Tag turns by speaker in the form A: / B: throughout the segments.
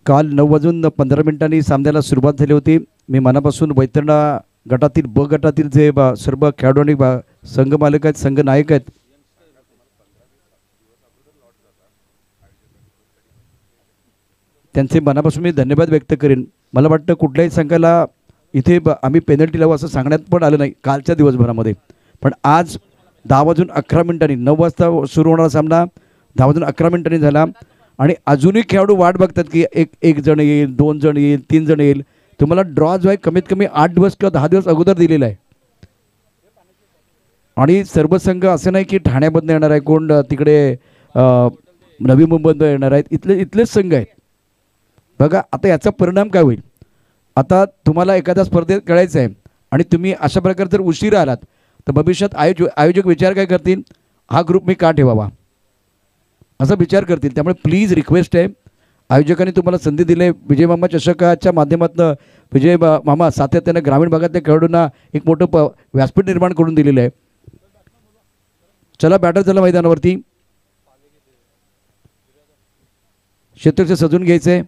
A: काल 9:15 सामन्याला सुरुवात झाली होती. मी मनापासून वैतरणा गटातील ब गटातील जे सर्व खेळाडू आणि संघ मालक आहेत, संघ नायक आहेत, त्यांचे मनापासून मी धन्यवाद व्यक्त करेन. मला वाटतं कुठल्याही संघाला इथे आम्ही पेनल्टी लावू असं सांगण्यात पण आलं नाही कालच्या दिवसभरामध्ये. पण आज 10:11 9 वाजता सुरू होणारा सामना 10:11 झाला आणि अजूनही खेळाडू वाट बघतात की एक जण येईल, 2 जण येईल, 3 जण येईल. तुम्हाला ड्रॉ जो आहे कमीत कमी 8 दिवस किंवा 10 दिवस अगोदर दिलेला आहे. आणि सर्व संघ असं नाही की ठाण्यामधनं येणार आहे, कोण तिकडे नवी मुंबईतनं येणार आहेत, इथलेच संघ आहेत. बघा आता याचा परिणाम काय होईल. आता तुम्हाला एखाद्या स्पर्धेत खेळायचं आहे आणि तुम्ही अशा प्रकारे जर उशिरा आलात तर भविष्यात आयोजक विचार काय करतील, हा ग्रुप मी का ठेवावा असा विचार करतील. त्यामुळे प्लीज रिक्वेस्ट आहे, आयोजकांनी तुम्हाला संधी दिली आहे. विजय मामा चषकाच्या माध्यमातून विजय मामा सातत्यानं ग्रामीण भागातल्या खेळाडूंना एक मोठं व्यासपीठ निर्माण करून दिलेलं आहे. चला बॅटर चला मैदानावरती, क्षेत्र सजून घ्यायचं आहे.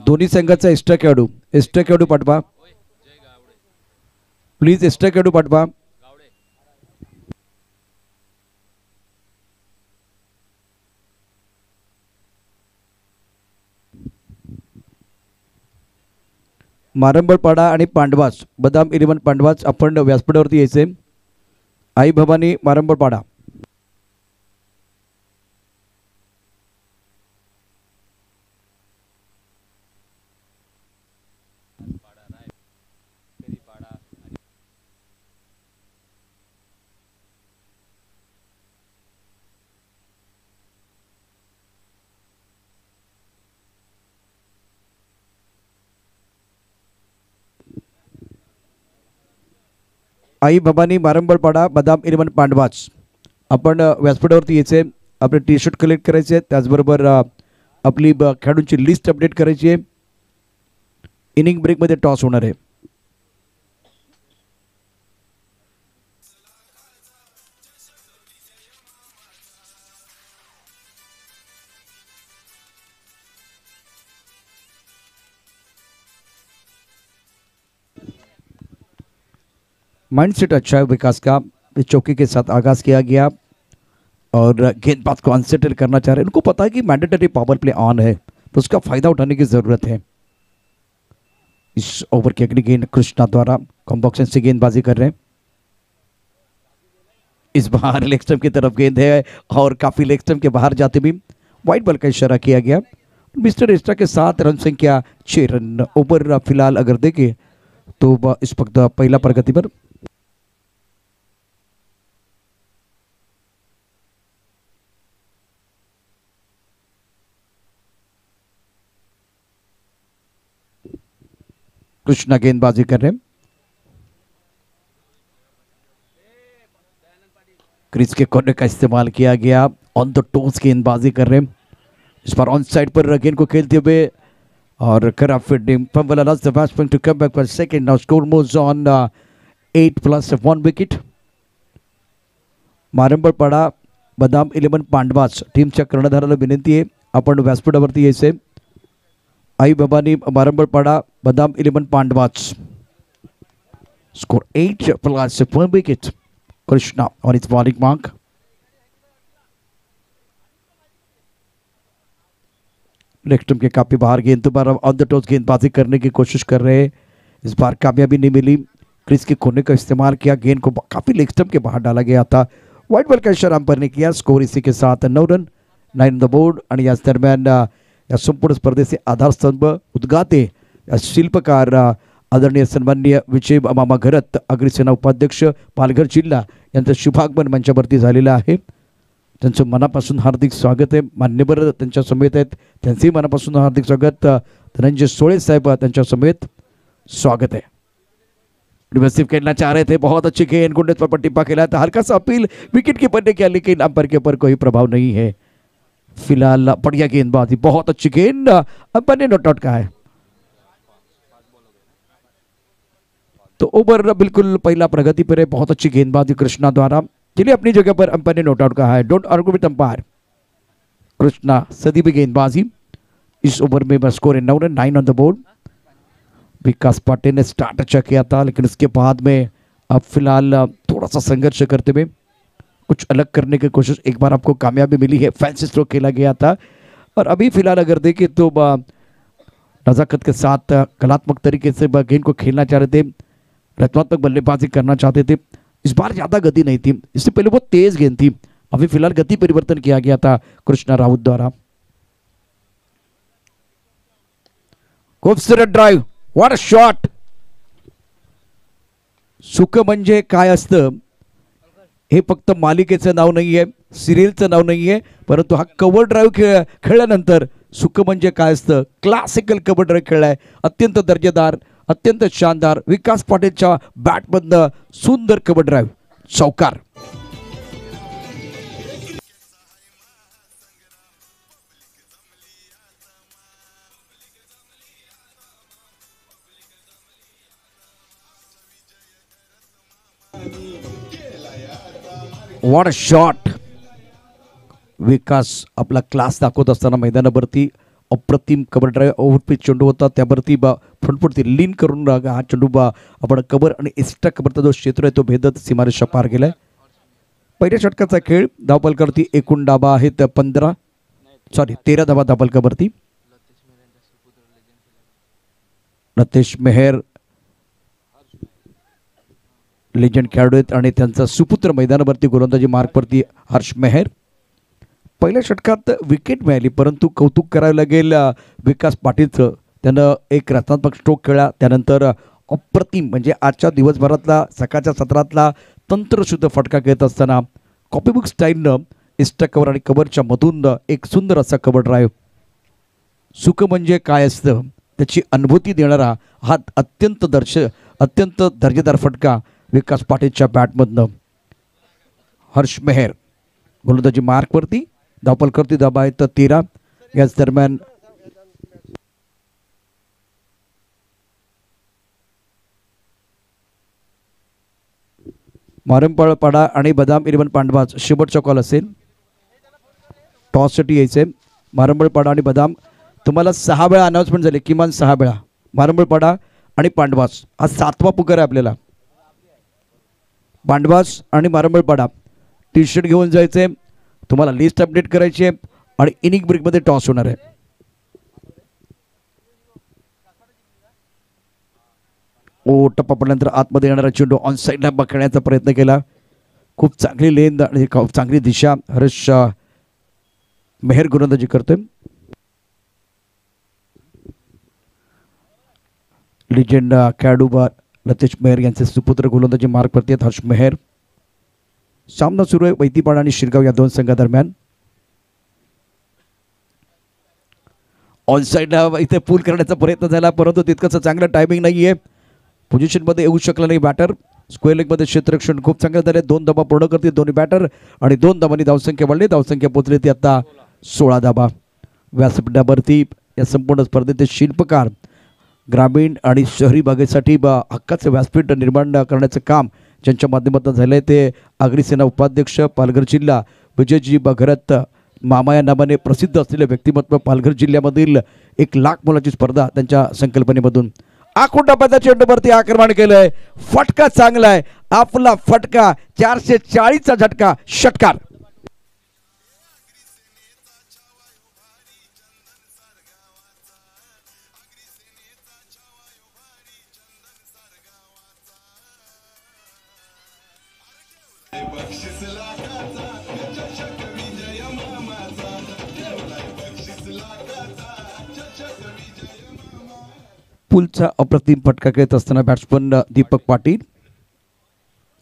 A: दोन्ही संघाचा एक्स्ट्रा खेळाडू पाठवा प्लीज, एक्स्ट्रा खेळाडू पाठवा. मारंबळपाडा आणि पांडवास, बदाम 11 पांडवास आपण व्यासपीठावरती यायचे. आई भवानी मारंबळपाडा. आई भवानी मारंबळपाडा, बदाम 11 पांडवाच आपण व्यासपीठावरती यायचे. आपले टी शर्ट कलेक्ट करायचे आहेत, त्याचबरोबर आपली खेळाडूंची लिस्ट अपडेट करायची आहे. इनिंग ब्रेकमध्ये टॉस होणार आहे. माइंडसेट अच्छा है विकास का. इस चौकी के साथ आगाज किया गया और गेंदबाज को अनसेटल करना चाह रहे हैं. उनको पता है कि मैंडेटरी पावर प्ले ऑन है तो उसका फायदा उठाने की जरूरत है. इस ओवर की अगली गेंद कृष्णा द्वारा कॉम्बॉक्सन से गेंदबाजी कर रहे हैं. इस बार लेग स्टंप की तरफ गेंद है और काफी लेग स्टंप के बाहर जाते भी वाइट बॉल का इशारा किया गया. मिस्टर एस्ट्रा के साथ रन संख्या 6 रन. ओवर फिलहाल अगर देखें तो इस वक्त पहला प्रगति पर कृष्णा गेंदबाजी कर रहे हैं. क्रीज के कोने का इस्तेमाल किया गया. ऑन द टोस गेंदबाजी कर रहे हैं. इस बार ऑन साइड पर गेंद को खेलते हुए और खराब fielding. Pambala lost the batsman to come back for second. Now score moves on 8 plus 1 wicket. मारंबळपाडा, बदाम 11 पांडवास टीमच्या कर्णधाराला विनंती आहे आपण व्यासपीठावरती यायचे. आई भवानी मारंबळपाडा, बदाम 11 Pandavas. Score 8 plus 1 wicket. Krishna on its bowling mark. Leg stump के काफी बाहर गेंद दोबारा ऑन द टॉस गेंदबाजी करने की कोशिश कर रहे हैं. इस बार कामयाबी नहीं मिली. क्रीज के कोने का इस्तेमाल किया, गेंद को काफी लेग स्टंप के बाहर डाला गया था. व्हाइट बॉल का इशारा अंपायर ने किया. स्कोर इसी के साथ 9 रन 9 द बोर्ड. आणि याच दरम्यान या संपूर्ण स्पर्धेचे आधारस्तंभ उद्गाते शिल्पकार आदरणीय सन्माननीय विजय मामा घरत, अग्रसेना उपाध्यक्ष पालघर जिल्हा यांचं शुभागमन मंचावरती झालेलं आहे. त्यांचं मनापासून हार्दिक स्वागत आहे. मान्यवर त्यांच्या समेत आहेत, त्यांचंही मनापासून हार्दिक स्वागत. धनंजय सोळे साहेब त्यांच्या समेत स्वागत है. रिवर्सिव खेलना चाह रहे थे, बहुत अच्छी गेंद गुंडे पर टिप्पा खेला था, हल्का सा अपील विकेट कीपर ने किया लेकिन अंपायर के ऊपर कोई प्रभाव नहीं है. फिलहाल बढ़िया गेंदबाजी, बहुत अच्छी गेंद, अंपायर ने नॉट आउट कहा है. तो ओवर बिल्कुल पहला प्रगति पर है। बहुत अच्छी गेंदबाजी कृष्णा द्वारा। चलिए अपनी जगह पर अंपायर ने नोट आउट कहा है, डोंट आर्ग्यू विद अंपायर। कृष्णा सदी भी गेंदबाजी। इस ओवर में स्कोर है 9 रन, 9 ऑन द बोर्ड। विकास पाटिल ने स्टार्ट अच्छा किया था, लेकिन उसके बाद में अब फिलहाल थोड़ा सा संघर्ष करते हुए कुछ अलग करने की कोशिश, एक बार आपको कामयाबी मिली है, फैंसी स्ट्रोक खेला गया था। और अभी फिलहाल अगर देखें तो नजाकत के साथ कलात्मक तरीके से गेंद को खेलना चाह रहे थे, रचनात्मक बल्लेबाजी करना चाहते थे। इस बार ज्यादा गति नहीं थी, इससे पहले बहुत तेज गेंद थी। अभी फिलहाल गति परिवर्तन किया गया था कृष्णा राउत द्वारा। खूबसूरत ड्राइव, व्हाट अ शॉट। सुख म्हणजे काय असतं हे फक्त मालिकेचं नाव नाही आहे, सिरियलचं नाव नाही आहे, परंतु हा कव्हर ड्राईव्ह खेळल्यानंतर सुख म्हणजे काय असतं, क्लासिकल कव्हर ड्राईव्ह खेळलाय, अत्यंत दर्जेदार, अत्यंत शानदार। विकास पाटीलच्या बॅटमधनं सुंदर कव्हर ड्राईव्ह, चौकार। What a shot. विकास आपला क्लास दाखवत असताना मैदानावरती अप्रतिम कव्हर ड्राईव्ह, ओव्हरपिच चेंडू होता, त्यावरती फ्रंटफुटती लीन करून हा चेंडू आपण कव्हर आणि एक्स्ट्रा कव्हरचा जो क्षेत्र आहे तो भेदत सीमारेषा पार गेलाय। पहिल्या षटकाचा खेळ, धावफलकावरती एकूण धाबा आहेत 13 धाबा धावफलकावरती। लतेश मेहर लेजंड खेळाडू आहेत आणि त्यांचा सुपुत्र मैदानावरती गोलंदाजी मार्कवरती हर्ष मेहर। पहिल्या षटकात विकेट मिळाली, परंतु कौतुक करावं लागेल विकास पाटीलचं, त्यानं एक रचनात्मक स्ट्रोक खेळला, त्यानंतर अप्रतिम म्हणजे आजच्या दिवसभरातला सकाळच्या सत्रातला तंत्रशुद्ध फटका घेत असताना कॉपीबुक स्टाईलनं एक्स्ट्रा कव्हर आणि कव्हरच्या मधून एक सुंदर असा कव्हर ड्राईव्ह। सुख म्हणजे काय असतं त्याची अनुभूती देणारा हा अत्यंत दर्जेदार फटका विकास पाटीलच्या बॅटमधनं। हर्ष मेहर गोलंदाजी मार्कवरती, धावफलकावरती धाबा आहेत 13। याच दरम्यान मारंपळपाडा आणि बदाम 11 पांडवाज शेवटचा कॉल असेल, टॉससाठी यायचे। मारंपळपाडा आणि बदाम, तुम्हाला 6 वेळा अनाउन्समेंट झाले, किमान 6 वेळा। मारंपळपाडा आणि पांडवास हा 7वा पुकार आहे आपल्याला। पांडवास आणि मारंपळपाडा टी शर्ट घेऊन जायचे, तुम्हाला लिस्ट अपडेट करायची आहे आणि इनिंग ब्रेकमध्ये टॉस होणार आहे। टप्पा पडल्यानंतर आतमध्ये येणारा चेंडू ऑन साईडला बघण्याचा प्रयत्न केला, खूप चांगली लेंथ आणि चांगली दिशा हर्ष मेहर गोलंदाजी करतोय। लिजेंड खेळाडू लतेश मेहर यांचे सुपुत्र गोलंदाजी मार्कवरती आहेत हर्ष मेहर। सामना सुरू आहे वैतीपाडा आणि शिरगाव या दोन संघादरम्यान। ऑन साईडला इथे पूल करण्याचा प्रयत्न झाला, परंतु तितकंच चांगलं टायमिंग नाहीये, पोझिशनमध्ये येऊ शकला नाही बॅटर। स्क्वेअर लेगमध्ये क्षेत्ररक्षण खूप चांगलं झाले, 2 धाबा पूर्ण करते दोन्ही बॅटर आणि 2 धाबांनी धावसंख्या वाढली, धावसंख्या पोहोचली ती आता 16 धाबा। व्यासपीठावरती या संपूर्ण स्पर्धेचे शिल्पकार ग्रामीण आणि शहरी भागासाठी हक्काचं व्यासपीठ निर्माण करण्याचं काम ज्यांच्या माध्यमातून झालं आहे ते आगरी उपाध्यक्ष पालघर जिल्हा विजयजी भगरथ मामा या नावाने प्रसिद्ध असलेले व्यक्तिमत्व। पालघर जिल्ह्यामधील 1 लाख मुलाची स्पर्धा त्यांच्या संकल्पनेमधून। आखूटा पदा चेंडूवरती आक्रमण केलंय, फटका चांगला आहे, आपला फटका 440चा झटका, षटकार। पुलचा अप्रतिम फटका खेळत असताना बॅट्समन दीपक पाटील।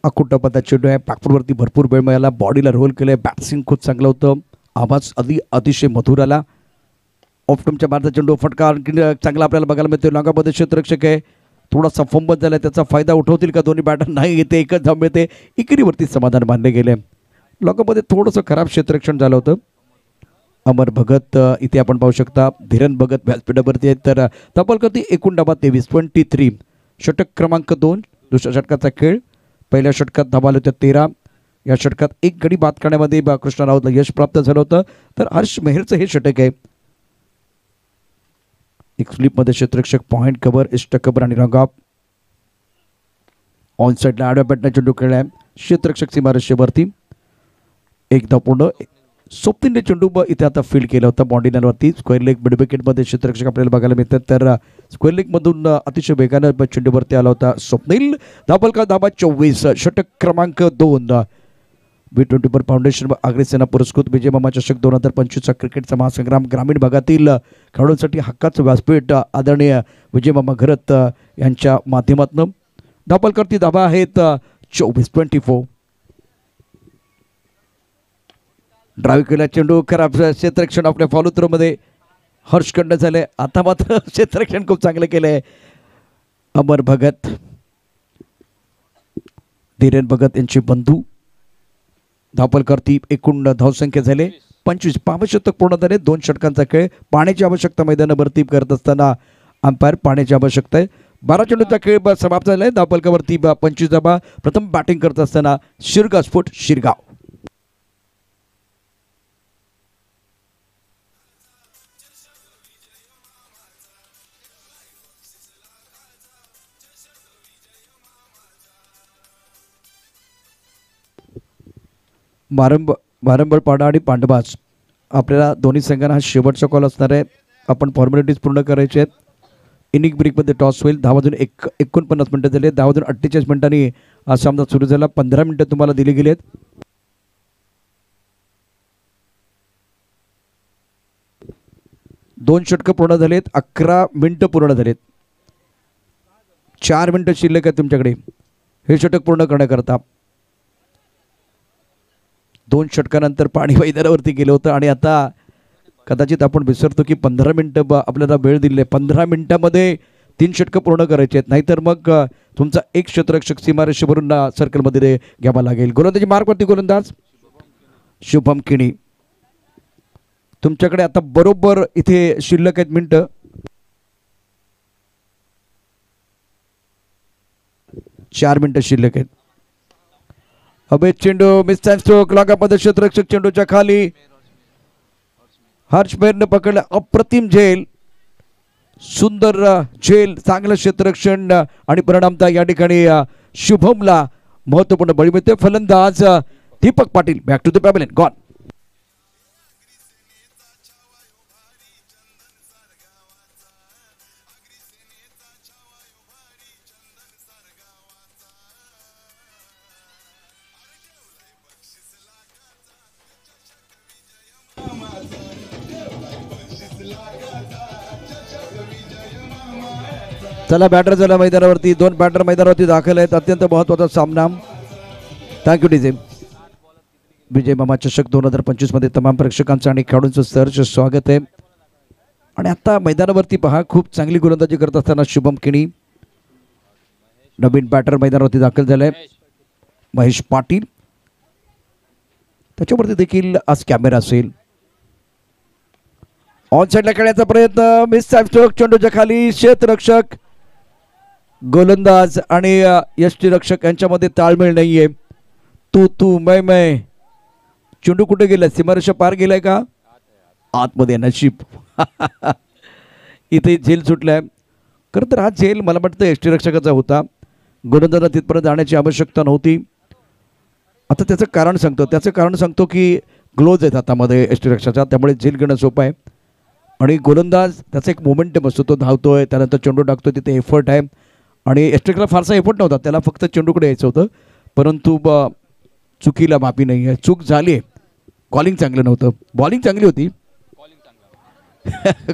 A: अकुट पदा चेंडू आहे, बॅकफुटवरती भरपूर वेळ मिळाला, बॉडीला रोल केलंय, बॅट्सिंग खूप चांगलं होतं, आवाज अतिशय मधुर आला। ऑफटमच्या मारता चेंडू फटका आणखी चांगला आपल्याला बघायला मिळतोय। लॉंगामध्ये क्षेत्ररक्षक आहे, थोडासा फंबल झाला, त्याचा फायदा उठवतील का दोन्ही बॅटर, नाही येते, एकच धाव मिळते, इकरीवरती समाधान मानले गेले। लॉंगामध्ये थोडंसं खराब क्षेत्ररक्षण झालं होतं। अमर भगत इथे आपण पाहू शकता, धीरन भगत व्यासपीठावरती आहेत, तर धावफलकावरती एकूण धाबा 23, 23। षटक क्रमांक 2 दुसऱ्या षटकाचा खेळ. पहिल्या षटकात धावा होत्या 13. या षटकात एक गडी बाद करण्यामध्ये कृष्णा राऊतला यश प्राप्त झालं होतं. तर हर्ष मेहरचं हे षटक आहे. एक स्लिपमध्ये क्षेत्ररक्षक पॉइंट कव्हर, इष्ट कव्हर आणि रंगऑफ. ऑन साईडला आडव्या बॅटने चेंडू खेळलाय. क्षेत्ररक्षक सीमारेषेवरती एकदा पूर्ण. स्वप्नीलने चेंडू इथे आता फील्ड केलं होतं बॉन्डिनरवरती. स्क्वेअर लेग मिड विकेटमध्ये क्षेत्ररक्षक आपल्याला बघायला मिळतात. तर स्क्वेअर लेगमधून अतिशय वेगानं चेंडूवरती आला होता स्वप्नील. धाबा 24. षटक क्रमांक 2. V24 फाउंडेशन अग्रसेना पुरस्कृत विजय मामा चषक 2025चा क्रिकेटचा महासंग्राम ग्रामीण भागातील खेळाडूंसाठी हक्काचं व्यासपीठ आदरणीय विजय मामा घरत यांच्या माध्यमातून. धापलकरती धाबा आहेत 24. ड्राईव्ह केला चेंडू खराब. क्षेत्ररक्षण आपल्या फॉलो थ्रो मध्ये हर्षखंड झाले. आता मात्र क्षेत्ररक्षण खूप चांगलं केलंय अमर भगत, धीरेन भगत यांचे बंधू. धापलकरती एकूण धावसंख्या झाले 25. 5 शतक पूर्ण झाले. 2 षटकांचा खेळ. पाण्याची आवश्यकता मैदानावरती करत असताना अंपायर पाण्याची आवश्यकता आहे. 12 चेंडूचा खेळ समाप्त झालाय. धापलकरवरती 25 धाबा. प्रथम बॅटिंग करत असताना शिरगाव स्फोट शिरगाव. वारंवार पाडा आणि पांडवास आपल्याला दोन्ही संघांना हा शेवटचा कॉल असणार आहे. आपण फॉर्मॅलिटीज पूर्ण करायचे आहेत. इनिंग ब्रेकमध्ये टॉस होईल. 10 वाजून 49 मिनिटं झाले. 10 वाजून 48 मिनिटांनी हा सामना सुरू झाला. 15 मिनिटं तुम्हाला दिली गेली आहेत. दोन षटकं पूर्ण झालेत. 11 मिनिटं पूर्ण झालेत. 4 मिनिटं शिल्लक आहेत तुमच्याकडे हे षटक पूर्ण करण्याकरता. 2 षटकानंतर पाणी मैदानावरती गेलं होतं आणि आता कदाचित आपण विसरतो की 15 मिनिटं आपल्याला वेळ दिली आहे. 15 मिनिटामध्ये 3 षटकं पूर्ण करायचे आहेत. नाहीतर मग तुमचा एक क्षेत्ररक्षक सीमारेषेवरून सर्कलमध्ये घ्यावा लागेल. गोलंदाजी मार्कवरती गोलंदाज शुभम किणी. तुमच्याकडे आता बरोबर इथे शिल्लक आहेत मिनिटं. 4 मिनिटं शिल्लक आहेत. अबे चेंडू मिस टाइम स्ट्रोक. लॉकअपमध्ये क्षेत्ररक्षक चेंडूच्या खाली. हर्ष मेहरने पकडलं. अप्रतिम झेल, सुंदर झेल, चांगलं क्षेत्ररक्षण आणि परिणामतः या ठिकाणी शुभमला महत्वपूर्ण बळी मिळते. फलंदाज Deepak Patil back to the pavilion. Gone. चला बॅटर झाला मैदानावरती. 2 बॅटर मैदानावरती दाखल आहेत. अत्यंत महत्त्वाचा सामना. Thank you DJ. विजय मामा चषक 2025 मध्ये तमाम प्रेक्षकांचं आणि खेळाडूंचं सहर्ष स्वागत आहे. आणि आता मैदानावरती पहा खूप चांगली गोलंदाजी करत असताना शुभम किणी. नवीन बॅटर मैदानावरती दाखल झालाय महेश पाटील. त्याच्यावरती देखील आज कॅमेरा असेल. ऑन साईडला खेळण्याचा प्रयत्न. Miss stroke. चेंडूच्या खाली. क्षेत्ररक्षक, गोलंदाज आणि यष्टीरक्षक यांच्यामध्ये ताळमेळ नाहीये. तू मै. चेंडू कुठे गेलाय? सीमारेषा पार गेलाय का? आतमध्ये. नशीब इथे झेल सुटलाय. खरं तर हा झेल मला वाटतं यष्टीरक्षकाचा होता. गोलंदाजाला तिथपर्यंत जाण्याची आवश्यकता नव्हती. आता त्याचं कारण सांगतो की ग्लोज आहेत हातामध्ये यष्टीरक्षकाचा, त्यामुळे झेल घेणं सोपं आहे. आणि गोलंदाज त्याचा एक मोमेंटम असतो. तो धावतोय, त्यानंतर चेंडू टाकतोय, तिथे एफर्ट आहे. आणि यष्टीरक्षकाला फारसा एफर्ट नव्हता. त्याला फक्त चेंडूकडे यायचं होतं. परंतु चुकीला माफी नाही आहे. चूक झाली आहे. कॉलिंग चांगलं नव्हतं. बॉलिंग चांगली होती.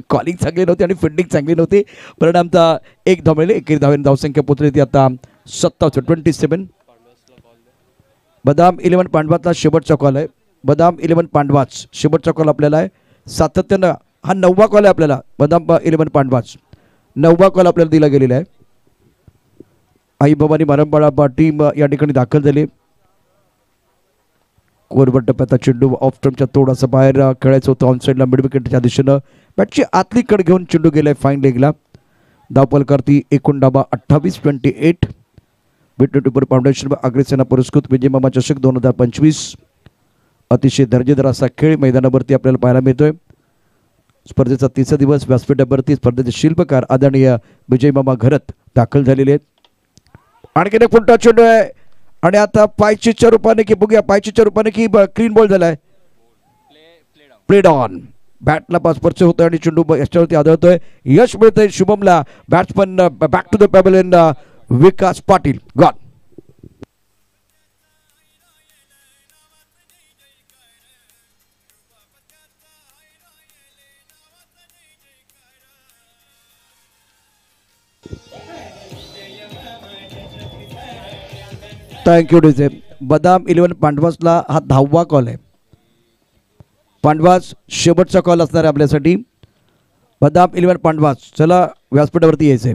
A: कॉलिंग चांगली नव्हती आणि फिल्डिंग चांगली नव्हती. परिणामतः 1 धाव मिळाली. 1 धावेने धावसंख्या पोहोचली ती आता 27. बदाम 11 पांडवातला शेवटचा कॉल आहे. बदाम 11 पांडवाच शेवटचा कॉल आपल्याला आहे. सातत्यानं हा 9वा कॉल आहे आपल्याला. बदाम 11 पांडवाच 9वा कॉल आपल्याला दिला गेलेला आहे. आई बाबांनी मारंबाळा टीम या ठिकाणी दाखल झाली. कोरबट टप्प्याचा चेंडू ऑफ स्टंपच्या थोडासा बाहेर खेळायचं होतं. ऑन साईडला मिड विकेटच्या दिशेनं बॅटची आतली कड घेऊन चेंडू गेलाय फाईन लेगला. धावपलकरती एकूण डाबा 28-28. बीट फाउंडेशन अग्रसेना पुरस्कृत विजय मामा चषक 2025 अतिशय दर्जेदार असा खेळ मैदानावरती आपल्याला पाहायला मिळतोय. स्पर्धेचा 3रा दिवस व्यासपीठावरती स्पर्धेचे शिल्पकार आदरणीय विजय मामा घरत दाखल झालेले आहेत. आणखीन एक फुलटा चेंडू आहे आणि आता पायचीच्या रूपाने की बघूया पायचीच्या रूपाने की क्लीन बॉल झालाय. प्लेड ऑन बॅटला स्पर्श होतोय आणि चेंडू याच्यावरती आदळतोय. यश मिळतंय शुभमला. Batsman back to the pavilion Vikas Patil gone. Thank you DJ. बदाम 11 पांडवासला हा 10वा कॉल आहे. पांडवास शेवटचा कॉल असणार आहे आपल्यासाठी. बदाम 11 पांडवास चला व्यासपीठावरती यायचंय.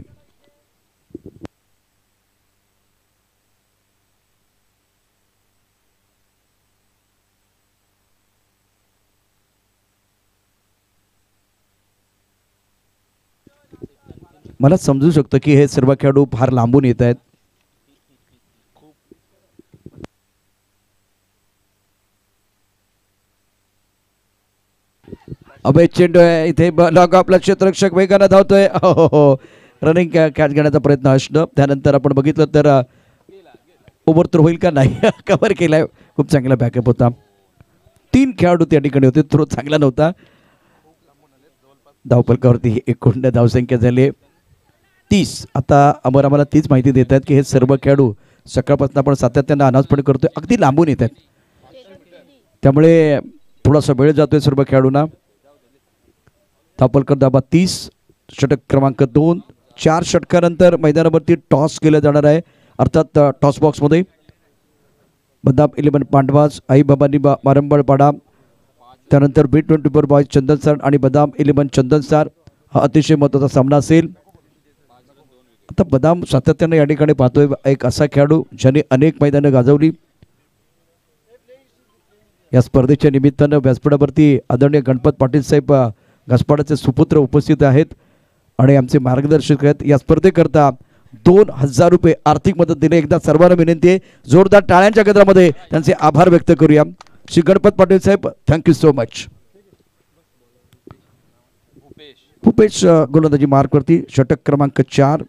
A: मला समजू शकतं की हे सर्व खेळाडू फार लांबून येत आहेत. अभय चेंडू आहे इथे लॉग आपला क्षेत्ररक्षक वेगाने धावतोय. हो रनिंग कॅच घेण्याचा प्रयत्न असणं. त्यानंतर आपण बघितलं तर ओव्हर थ्रो होईल का नाही कव्हर केलाय. खूप चांगला बॅकअप होता. 3 खेळाडू त्या ठिकाणी होते. थ्रो चांगला नव्हता. धावफलकावरती एकूण धावसंख्या झाली 30. आता आम्हाला तीच माहिती देत आहेत की हे सर्व खेळाडू सकाळपासून आपण सातत्यानं अनाउन्समेंट करतोय अगदी लांबून येत आहेत. त्यामुळे थोडासा वेळ जातोय सर्व खेळाडूंना. धावफलक दाबा 30. षटक क्रमांक 2. 4 षटकानंतर मैदानावरती टॉस केलं जाणार आहे अर्थात टॉस बॉक्समध्ये. बदाम 11 पांडवास आई बाबांनी मारंबळपाडा. त्यानंतर B24 बॉयज चंदन सर आणि बदाम 11 चंदन सर हा अतिशय महत्त्वाचा सामना असेल. आता बदाम सातत्याने या ठिकाणी पाहतोय एक असा खेळाडू ज्याने अनेक मैदानं गाजवली. या स्पर्धेच्या निमित्तानं व्यासपीठावरती आदरणीय गणपत पाटील साहेब घासपाडाचे सुपुत्र उपस्थित आहेत आणि आमचे मार्गदर्शक आहेत. या स्पर्धेकरता 2000 रुपये आर्थिक मदत दिले. एकदा सर्वांना विनंती आहे जोरदार टाळ्यांच्या गजरामध्ये त्यांचे आभार व्यक्त करूया. श्री गणपत पाटील साहेब थँक्यू सो मच. भूपेश गोलंदाजी मार्कवरती षटक क्रमांक 4.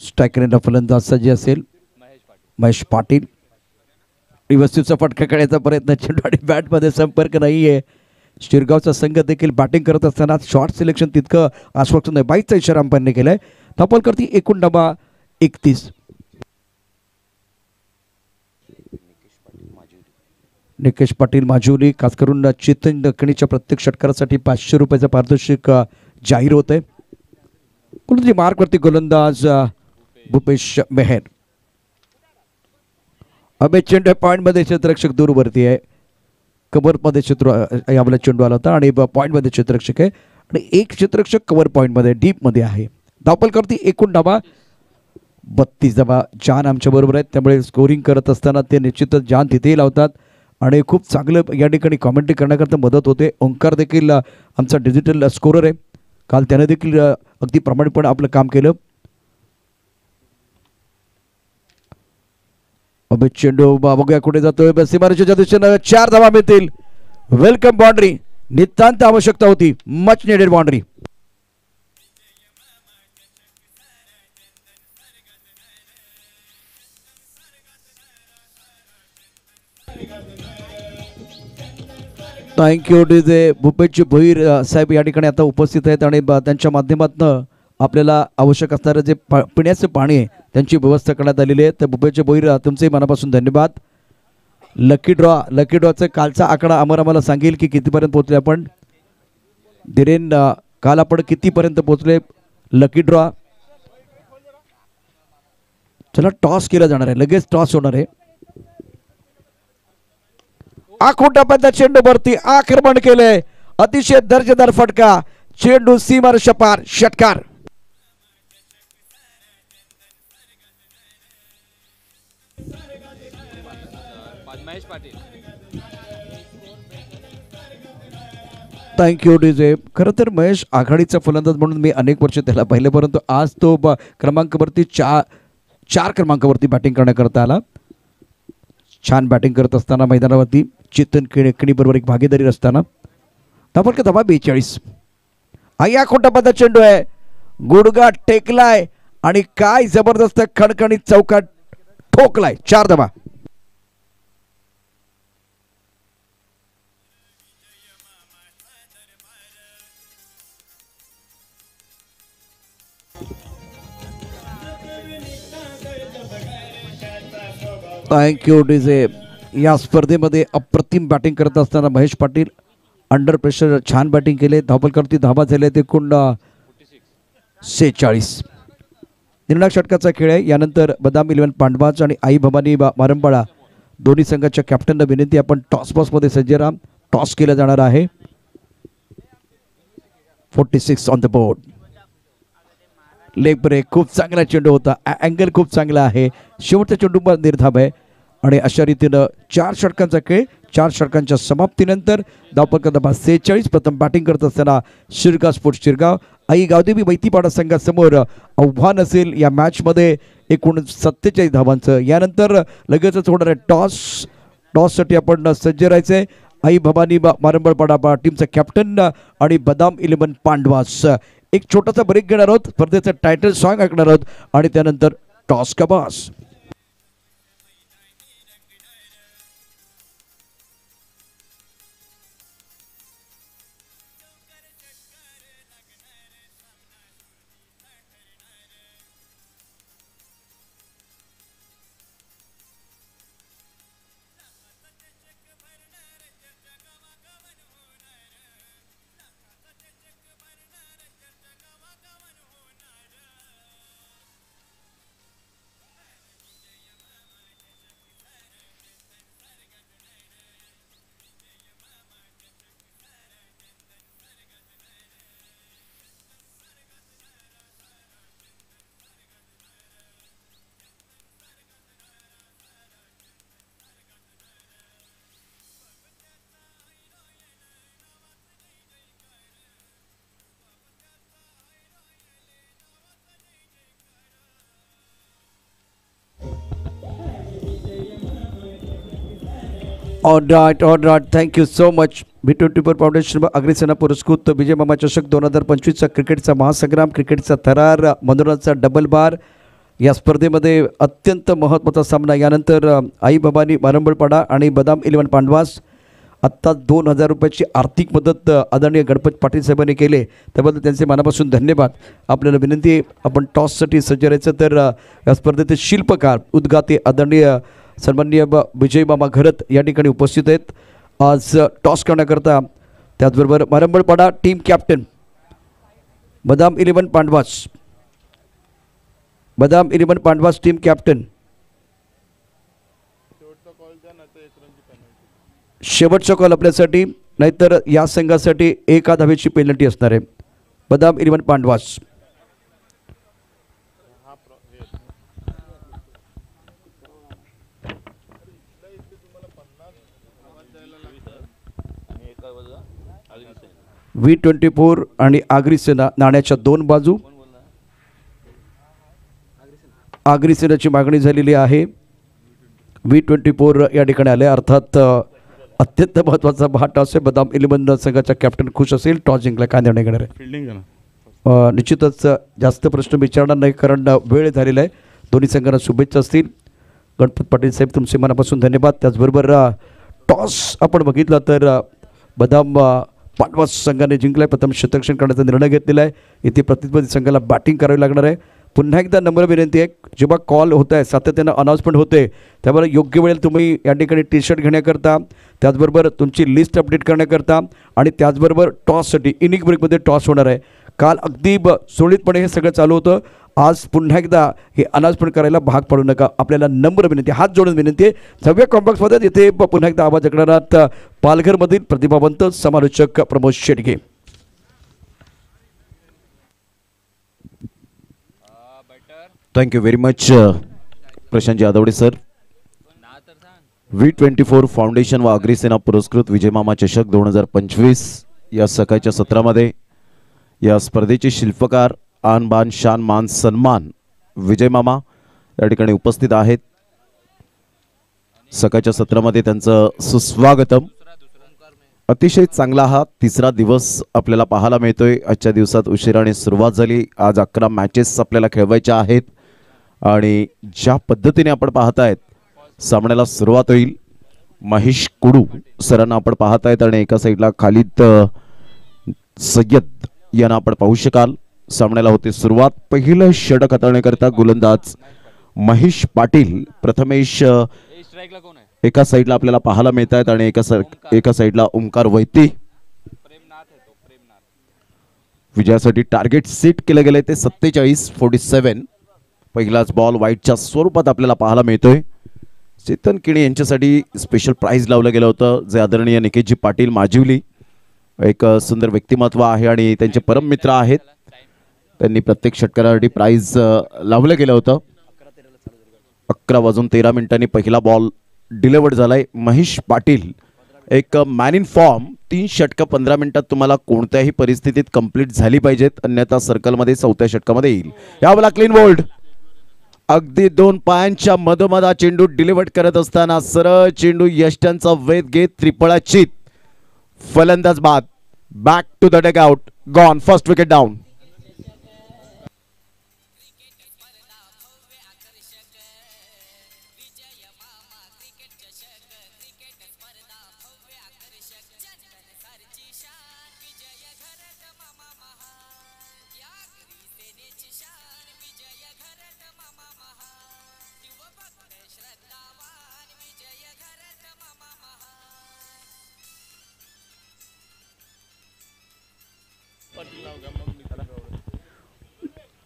A: स्ट्रायकर फलंदाज सज्ज असेल महेश पाटील. व्यवस्थितचा फटका काढण्याचा प्रयत्न चेंडू आणि बॅटमध्ये संपर्क नाहीये. शिरगावचा संघ देखील बॅटिंग करत असताना शॉर्ट सिलेक्शन तितकं आश्वासन नाही. 22चा इशारा अंपायरने केलाय. धावफलकावरती एकूण डबा 31. निकेश पाटील माजुली खास करून चेतन दखणीच्या प्रत्येक षटकारासाठी 500 रुपयाचं पारितोषिक जाहीर होत आहे. कुठेतरी मार्कवरती गोलंदाज भूपेश मेहर. अभय चेंडू पॉईंटमध्ये क्षेत्ररक्षक दूरवरती आहे. कव्हरमध्ये यावेळेला चेंडू आला होता आणि पॉईंटमध्ये क्षेत्ररक्षक आहे आणि एक क्षेत्ररक्षक कव्हर पॉईंटमध्ये डीपमध्ये आहे. धावफलकावरती एकूण धावा 32 धावा. जान आमच्या बरोबर आहेत त्यामुळे स्कोरिंग करत असताना ते निश्चितच जान तिथेही लावतात आणि खूप चांगलं या ठिकाणी कॉमेंट्री करण्याकरता मदत होते. ओंकार देखील आमचा डिजिटल स्कोरर आहे. काल त्याने देखील अगदी प्रामाणिकपणे आपलं काम केलं. अभि चेंडू बघूया कुठे जातोय. सीमारेषेच्या दिशेनं 4 धावा मिळतील. Welcome boundary. नितांत आवश्यकता होती. Much needed boundary. Thank you DJ. Bhupesh Bhoir साहेब या ठिकाणी आता उपस्थित आहेत आणि त्यांच्या माध्यमातून आपल्याला आवश्यक असणारं जे पिण्याचं पाणी आहे त्यांची व्यवस्था करण्यात आलेली आहे. तर भूपेश भोईर तुमचे मनापासून धन्यवाद. लकी ड्रॉचं कालचा आकडा आम्हाला सांगेल की कितीपर्यंत पोहोचले आपण. धीरेन काल आपण कितीपर्यंत पोहोचले. लकी ड्रॉ चला टॉस केला जाणार आहे. लगेच टॉस होणार आहे. आखोटा चेंडू वरती आक्रमण केले. अतिशय दर्जेदार फटका. चेंडू सीमारेषा पार. षटकार. Thank you DJ. खरं तर महेश आघाडीचा फलंदाज म्हणून मी अनेक वर्ष त्याला पाहिले, परंतु आज तो क्रमांकावरती चार क्रमांकावरती बॅटिंग करण्याकरता आला. छान बॅटिंग करत असताना मैदानावरती चेतन केळकणी बरोबर एक भागीदारी असताना धावा धावा 42. या खोटा पदा चेंडू आहे, गुडगा टेकलाय आणि काय जबरदस्त खणखणीत चौकात ठोकलाय. 4 धावा. Thank you DJ. या स्पर्धेमध्ये अप्रतिम बॅटिंग करत असताना महेश पाटील अंडर प्रेशर छान बॅटिंग केले. धावपलकरती धावा झाले ते एकूण 46. निर्णायक षटकाचा खेळ आहे. यानंतर बदाम 11 पांडवाच आणि आई भवानी मारंबाळा दोन्ही संघाच्या कॅप्टनला विनंती, आपण टॉस बॉक्समध्ये सज्ज राहा. टॉस केला जाणार आहे. 46 on the board. Leg break खूप चांगला चेंडू होता, अँगल खूप चांगला आहे. शेवटचा चेंडू निर्धाव आहे आणि अशा रीतीनं 4 षटकांचा खेळ. 4 षटकांच्या समाप्तीनंतर धावपल धाबा 46. प्रथम बॅटिंग करत असताना शिरगाव स्पोर्ट्स शिरगाव. आई गावदेवी मैतीपाडा संघासमोर आव्हान असेल या मॅचमध्ये एकूण 47 धावांचं. यानंतर लगेचच होणार आहे टॉससाठी आपण सज्ज राहायचंय. आई भवानी मारंबळपाडा टीमचा कॅप्टन आणि बदाम 11 पांडवास. एक छोटासा ब्रेक घेणार आहोत, स्पर्धेचं टायटल सॉन्ग ऐकणार आहोत आणि त्यानंतर टॉस का boss. All right. Thank you so much. B24 foundation Agrasena पुरस्कृत विजय मामा चषक 2025चा क्रिकेटचा महासंग्राम, क्रिकेटचा थरार, मनोरंजनचा डबल बार. या स्पर्धेमध्ये अत्यंत महत्त्वाचा सामना. यानंतर आई भवानी मारंबळपाडा आणि बदाम 11 पांडवास. आत्ता 2000 रुपयाची आर्थिक मदत आदरणीय गणपत पाटील साहेबांनी केले, त्याबद्दल त्यांचे मनापासून धन्यवाद. आपल्याला विनंती आहे आपण टॉससाठी सज्ज राहायचं. तर या स्पर्धेचे शिल्पकार उद्गाते आदरणीय सन्माननीय विजय मामा घरत या ठिकाणी उपस्थित आहेत आज टॉस करण्याकरता. त्याचबरोबर मारंबळपाडा टीम कॅप्टन बदाम 11 पांडवास टीम कॅप्टन. शेवटचा कॉल आपल्यासाठी, नाहीतर या संघासाठी 1 धावेची पेनल्टी असणार आहे. बदाम 11 पांडवास. V24 आणि आगरी सेना नाण्याच्या 2 बाजू. आगरी सेनाची मागणी झालेली आहे. V24 या ठिकाणी आले. अर्थात अत्यंत महत्त्वाचा हा टॉस आहे. बदाम 11 संघाचा कॅप्टन खुश असेल. टॉस जिंकला, काय निर्णय घेणार आहे? निश्चितच जास्त प्रश्न विचारणार नाही, कारण वेळ झालेला आहे. दोन्ही संघांना शुभेच्छा असतील. गणपत पाटील साहेब तुमचे मनापासून धन्यवाद. त्याचबरोबर टॉस आपण बघितला तर बदाम पांडवा संघाने जिंकलाय. प्रथम शतरक्षण करण्याचा निर्णय घेतलेला आहे. इथे प्रतिस्पर्धी संघाला बॅटिंग करावी लागणार आहे. पुन्हा एकदा नम्र विनंती आहे, जेव्हा कॉल होत आहे सातत्यानं अनाउन्समेंट होते त्यामुळे योग्य वेळेला तुम्ही या ठिकाणी टी शर्ट घेण्याकरता, त्याचबरोबर तुमची लिस्ट अपडेट करण्याकरता आणि त्याचबरोबर टॉससाठी इनिंग ब्रेकमध्ये टॉस होणार आहे. काल अगदी सुरळीतपणे हे सगळं चालू होतं. आज पुन्हा एकदा हे अनाउन्समेंट करायला भाग पडू नका. आपल्याला नम्र विनंती, हात जोडून विनंती. 6व्या कॉम्प्लेक्समध्ये इथे पुन्हा एकदा आवाज ऐकणारात पालघरमधील प्रतिभावंत समालोचक Pramod Shedge.
B: Thank you very much Prashant जाधवडे सर. V24 फाउंडेशन व अग्रसेना पुरस्कृत विजय मामा चषक 2025 या सकाळच्या सत्रामध्ये. या स्पर्धेचे शिल्पकार आन बान शान मान सन्मान विजय मामा या ठिकाणी उपस्थित आहेत. सकाळच्या सत्रामध्ये त्यांचं सुस्वागतम. अतिशय चांगला हा तिसरा दिवस आपल्याला पाहायला मिळतोय. आजच्या दिवसात उशिराने सुरुवात झाली. आज 11 मॅचेस आपल्याला खेळवायच्या आहेत आणि ज्या पद्धतीने आपण पाहतायत सामन्याला सुरुवात होईल. महेश कुडू सरांना आपण पाहतायत आणि एका साईडला खालिद सय्यद यांना आपण पाहू शकाल. सामन्याला होते सुरुवात. पहिलं षटक हाताळण्याकरता गोलंदाज महेश पाटील. प्रथमेश एका साईडला आपल्याला पाहायला मिळत आहेत आणि एका साईडला ओंकार वैती. विजयासाठी टार्गेट सेट केलं गेलंय ते 47-47. पहिलाच बॉल वाईटच्या स्वरूपात आपल्याला पाहायला मिळतोय. चेतन किणी यांच्यासाठी स्पेशल प्राइज लावलं गेलं होतं जे आदरणीय निकेशजी पाटील माजिवली एक सुंदर व्यक्तिमत्व आहे आणि त्यांचे परम मित्र आहेत. त्यांनी प्रत्येक षटकारासाठी प्राइज लावलं गेलं होतं. 11:13 पहिला बॉल डिलिव्हर्ड झालाय. महेश पाटील एक मॅन इन फॉर्म. 3 षटकं 15 मिनिटात तुम्हाला कोणत्याही परिस्थितीत कंप्लीट झाली पाहिजेत, अन्यथा सर्कलमध्ये 4थ्या षटकामध्ये येईल. यावेळेला क्लीन बोल्ड. अगदी 2 पायांच्या मधोमध चेंडू डिलिव्हर्ड करत असताना सरळ चेंडू यष्ट्यांचा वेध घेत त्रिफळा चित. फलंदाज बाद. Back to the dugout. Gone. First wicket down.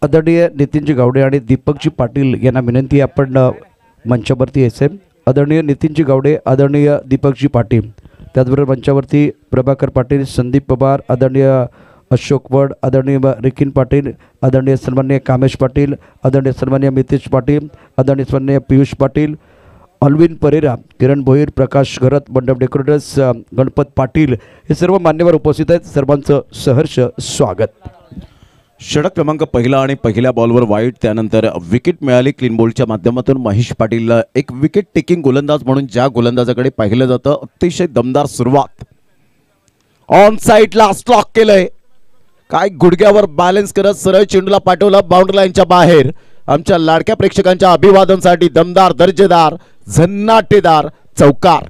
A: आदरणीय नितीनजी गावडे आणि दीपकजी पाटील यांना विनंती आहे आपण मंचावरती यायचे. आदरणीय नितीनजी गावडे, आदरणीय दीपकजी पाटील, त्याचबरोबर मंचावरती प्रभाकर पाटील, संदीप पवार, आदरणीय अशोक वड, आदरणीय रिकीन पाटील, आदरणीय सन्माननीय कामेश पाटील, आदरणीय सन्माननीय मितेश पाटील, आदरणीय सन्माननीय पियुष पाटील, अल्विन परेरा, किरण भोईर, प्रकाश घरत, मंडप डेकोरेटर्स, गणपत पाटील हे सर्व मान्यवर उपस्थित आहेत. सर्वांचं सहर्ष स्वागत.
B: षटक क्रमांक पहिला आणि पहिल्या बॉलवर वाईट. त्यानंतर विकेट मिळाली क्लीन बोल्डच्या माध्यमातून. महेश पाटीलला एक विकेट टेकिंग गोलंदाज म्हणून ज्या गोलंदाजाकडे पाहिलं जातं. अतिशय दमदार सुरुवात. ऑन साईडला स्ट्रोक केलंय. काय गुडघ्यावर बॅलन्स करत सरळ चेंडूला पाठवलं बाउंड्री लाईनच्या बाहेर. आमच्या लाडक्या प्रेक्षकांच्या अभिवादनासाठी दमदार, दर्जेदार, झन्नाटेदार चौकार.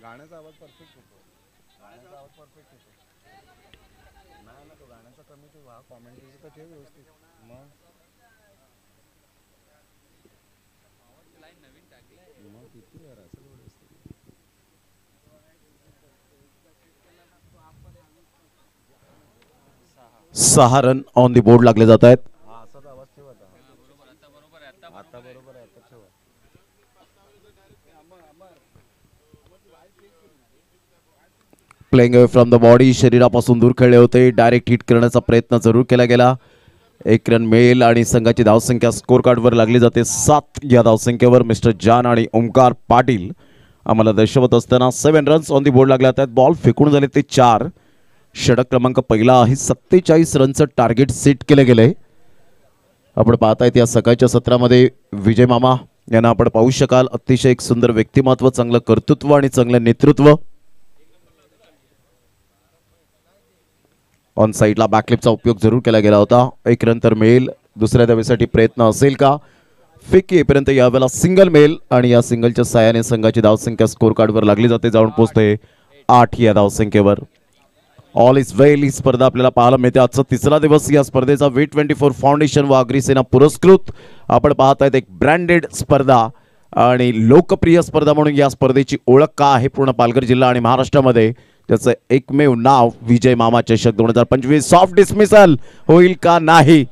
C: गाण्याचा आवाज परफेक्ट होतो. गाण्याचा आवाज परफेक्ट होतो. नाही ना, तो गाण्याचा कमी तो कॉमेंट्रीचं तर ठेव व्यवस्थित. मग किती वेळ असेल व्यवस्थित.
B: 6 रन ऑन दी बोर्ड लागले जात आहेत.
C: असाच आवाज ठेव आता. आता बरोबर आहे. आता ठेवा.
B: Playing away from the body. शरीरापासून दूर खेळले होते. डायरेक्ट हिट करण्याचा प्रयत्न जरूर केला गेला. 1 रन मिळेल आणि संघाची धावसंख्या स्कोर कार्डवर लागली जाते 7. या धावसंख्येवर मिस्टर जान आणि ओंकार पाटील आम्हाला दर्शवत असताना 7 रन्स ऑन दी बोर्ड लागले आहेत. बॉल फेकून झाले ते 4. षटक क्रमांक पहिला आहे. 47 रनचं टार्गेट सेट केलं गेलंय. आपण पाहतायत या सकाळच्या सत्रामध्ये विजय मामा यांना आपण पाहू शकाल. अतिशय एक सुंदर व्यक्तिमत्व, चांगलं कर्तृत्व आणि चांगलं नेतृत्व. ऑन साईडला बॅकलिपचा उपयोग जरूर केला गेला होता. 1 रन तर मिळेल. दुसऱ्या धावेसाठी प्रयत्न असेल का? फेकी येईपर्यंत यावेळेला सिंगल मिळेल आणि या सिंगलच्या साहाय्याने संघाची धावसंख्या स्कोर कार्डवर लागली जाते. जाऊन पोहोचते 8 या धावसंख्येवर. ऑल इज वेल ही स्पर्धा आपल्याला पाहायला मिळते. आजचा तिसरा दिवस या स्पर्धेचा V24 फाउंडेशन व अग्रिसेना पुरस्कृत. आपण पाहतायत एक ब्रँडेड स्पर्धा आणि लोकप्रिय स्पर्धा म्हणून या स्पर्धेची ओळख का आहे पूर्ण पालघर जिल्हा आणि महाराष्ट्रामध्ये. त्याचं एकमेव नाव विजय मामा चषक 2025. सॉफ्ट डिसमिसल होईल का नाही.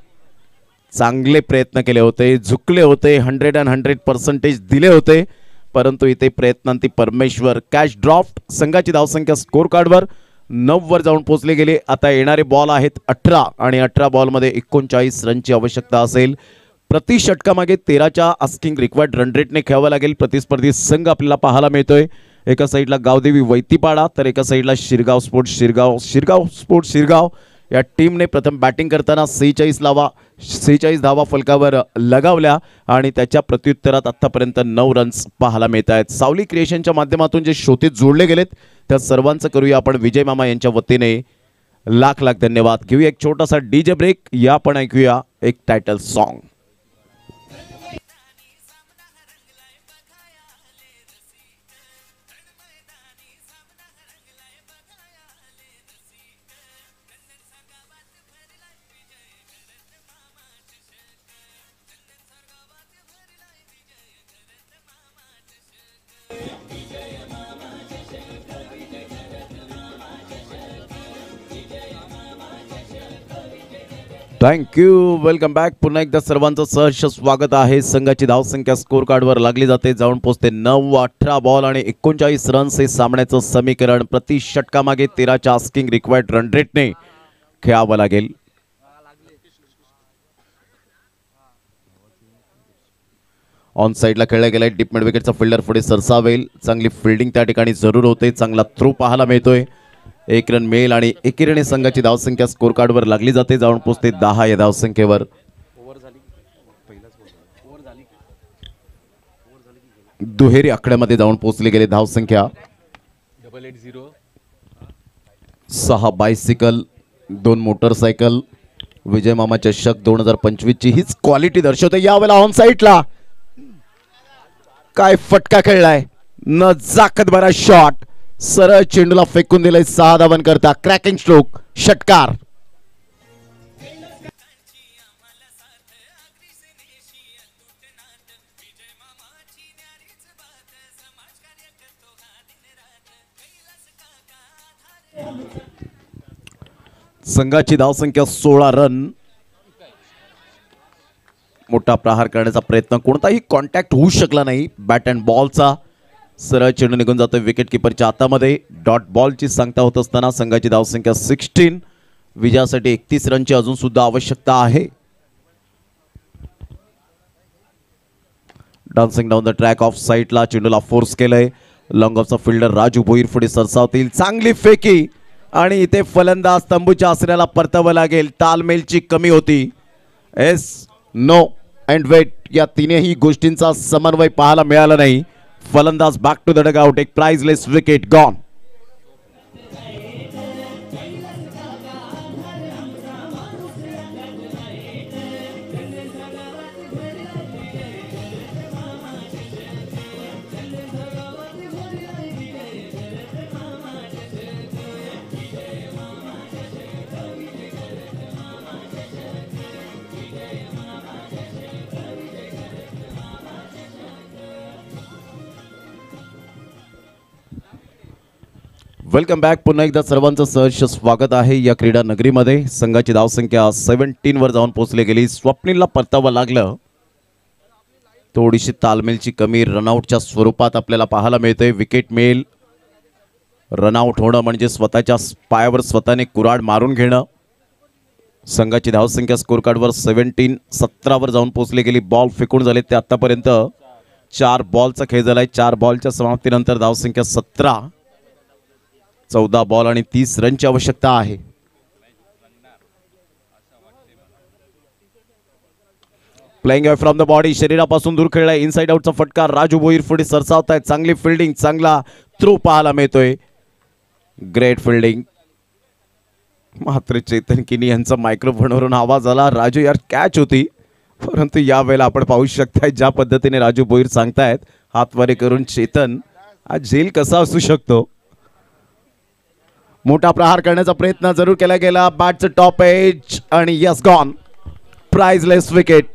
B: चांगले प्रयत्न केले होते, झुकले होते, 100% दिले होते, परंतु इथे प्रयत्नांती परमेश्वर. Catch draught. संघाची धावसंख्या स्कोर कार्डवर 9 वर जाऊन पोहोचले गेले. आता येणारे बॉल आहेत 18 आणि 18 बॉलमध्ये 39 रनची आवश्यकता असेल. प्रति षटकामागे 13च्या आस्किंग रिक्वायर्ड रन रेटने खेळावं लागेल. प्रतिस्पर्धी संघ आपल्याला पाहायला मिळतोय. एका साईडला गावदेवी वैतीपाडा तर एका साईडला शिरगाव स्पोर्ट्स शिरगाव या टीमने प्रथम बॅटिंग करताना 46 धावा फलकावर लगावल्या आणि त्याच्या प्रत्युत्तरात आतापर्यंत 9 रन्स पाहायला मिळत आहेत. सावली क्रिएशनच्या माध्यमातून जे श्रोते जोडले गेलेत त्या सर्वांचं करूया आपण विजय मामा यांच्या वतीने लाख लाख धन्यवाद. घेऊया एक छोटासा डीजे ब्रेक. या पण ऐकूया एक title song. Thank you. Welcome back. पुन्हा एकदा सर्वांचं सहर्ष स्वागत आहे. संघाची धावसंख्या स्कोर कार्डवर लागली जाते. जाऊन पोहोचते 9, 18 बॉल आणि 39 रन्स हे सामन्याचं समीकरण. प्रति षटकामागे 13च्या आस्किंग रिक्वायर्ड रन रेटने खेळावं लागेल. ऑन साईडला खेळला गेलाय. डीप मिड विकेटचा फिल्डर पुढे सरसावेल. चांगली फिल्डिंग त्या ठिकाणी जरूर होते. चांगला थ्रो पाहायला मिळतोय. 1 रन मिळेल आणि एकेरीने संघाची धावसंख्या स्कोर कार्डवर लागली जाते. जाऊन पोहोचते 10 या धावसंख्येवर. दुहेरी आकड्यामध्ये जाऊन पोहोचले गेले. धावसंख्या 6 बायसिकल, 2 मोटरसायकल. विजय मामा चषक 2025 ची हीच क्वालिटी दर्शवते. यावेळेला ऑन साईडला काय फटका खेळलाय. न जाकत बरा शॉट. सरळ चेंडूला फेकून दिलाय. 6 धावन करता. Cracking stroke. षटकार. संघाची धावसंख्या 16 रन. मोठा प्रहार करण्याचा प्रयत्न. कोणताही कॉन्टॅक्ट होऊ शकला नाही बॅट अँड बॉलचा. सरळ चेंडू निघून जातोय विकेट किपरच्या हातामध्ये. डॉट बॉलची सांगता होत असताना संघाची धावसंख्या 16. विजयासाठी 31 रनची अजून सुद्धा आवश्यकता आहे. Dancing down the track of साईडला चेंडूला फोर्स केलंय. लॉंग ऑफचा फिल्डर राजू भोईर पुढे सरसावतील. चांगली फेकी आणि इथे फलंदाज तंबूच्या आसऱ्याला परतावं लागेल. तालमेलची कमी होती. एस, नो अँड वेट या तिन्ही गोष्टींचा समन्वय पाहायला मिळाला नाही. फलंदाज बॅक टू द डगआउट. एक priceless wicket gone. Welcome back. पुन्हा एकदा सर्वांचं सहर्ष स्वागत आहे या क्रीडा नगरीमध्ये. संघाची धावसंख्या 17 वर जाऊन पोहोचली गेली. स्वप्नीलला परतावं लागलं. थोडीशी तालमेलची कमी रनआउटच्या स्वरूपात आपल्याला पाहायला मिळते. विकेट मिळेल. रनआउट होणं म्हणजे स्वतःच्या पायावर स्वतःने कुऱ्हाड मारून घेणं. संघाची धावसंख्या स्कोर कार्डवर 17 वर जाऊन पोहोचली गेली. बॉल फेकून झाले ते आतापर्यंत 4 बॉलचा खेळ झालाय. 4 बॉलच्या समाप्तीनंतर धावसंख्या 17. 14 बॉल आणि 30 रनची आवश्यकता आहे. Playing away from the body. शरीरापासून दूर खेळलाय. इनसाइड आउटचा फटका. राजू भोईर पुढे सरसावताय. चांगली फिल्डिंग. चांगला थ्रो पाहायला मिळतोय. Great fielding. मात्र चेतन किनी यांचा मायक्रोफोनवरून आवाज आला. राजू यार कॅच होती. परंतु यावेळेला आपण पाहू शकताय ज्या पद्धतीने राजू भोईर सांगतायत हातवारे करून. चेतन हा झेल कसा असू शकतो. मोठा प्रहार करण्याचा प्रयत्न जरूर केला गेला. बॅटचं टॉप एज आणि yes gone. Priceless wicket.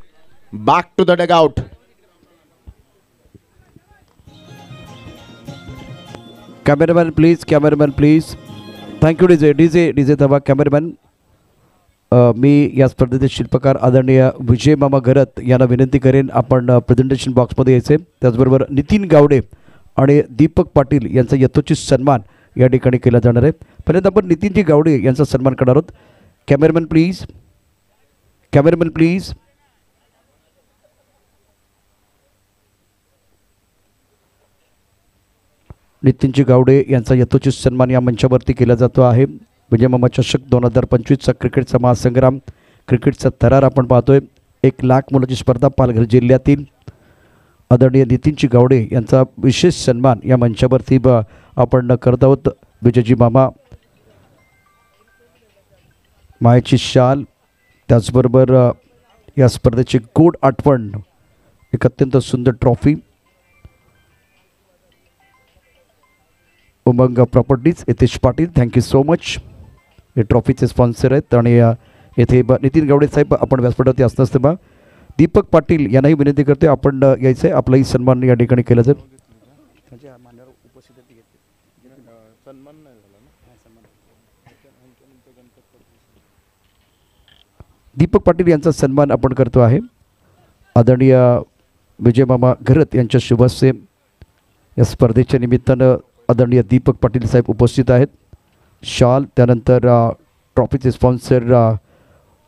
B: Back to the dugout.
A: Cameraman please. Cameraman please. Thank you. DJ DJ DJ दबा. कॅमेरामॅन मी या स्पर्धेचे शिल्पकार आदरणीय विजय मामा घरत यांना विनंती करेन आपण प्रेझेंटेशन बॉक्समध्ये यायचे. त्याचबरोबर नितीन गावडे आणि दीपक पाटील यांचा यथोचित सन्मान या ठिकाणी केला जाणार आहे. पहिल्यांदा आपण नितीनजी गावडे यांचा सन्मान करणार आहोत. Cameraman please, cameraman please. Nitinji Gawade यांचा यथोचित सन्मान या मंचावरती केला जातो आहे. विजय मामा चषक 2025चा क्रिकेटचा महासंग्राम, क्रिकेटचा थरार आपण पाहतोय. 1 लाख मुलाची स्पर्धा पालघर जिल्ह्यातील आदरणीय नितीनजी गावडे यांचा विशेष सन्मान या मंचावरती आपण करत आहोत. विजयजी मामा मायेची शाल, त्याचबरोबर या स्पर्धेची गोड आठवण, एक अत्यंत सुंदर trophy. Umang properties Hitesh Patil, thank you so much. हे ट्रॉफीचे स्पॉन्सर आहेत आणि येथे नितीन गावडे साहेब आपण व्यासपीठावरती असं असतं बा. दीपक पाटील यांनाही विनंती करते आपण यायचं आहे, आपलाही सन्मान या ठिकाणी केला जाईल.
C: सन्मान नाही झाला ना.
A: दीपक पाटील यांचा सन्मान आपण करतो आहे. आदरणीय विजय मामा घरत यांच्या शुभ हस्ते या स्पर्धेच्या निमित्तानं आदरणीय दीपक पाटील साहेब उपस्थित आहेत. शाल, त्यानंतर ट्रॉफीचे स्पॉन्सर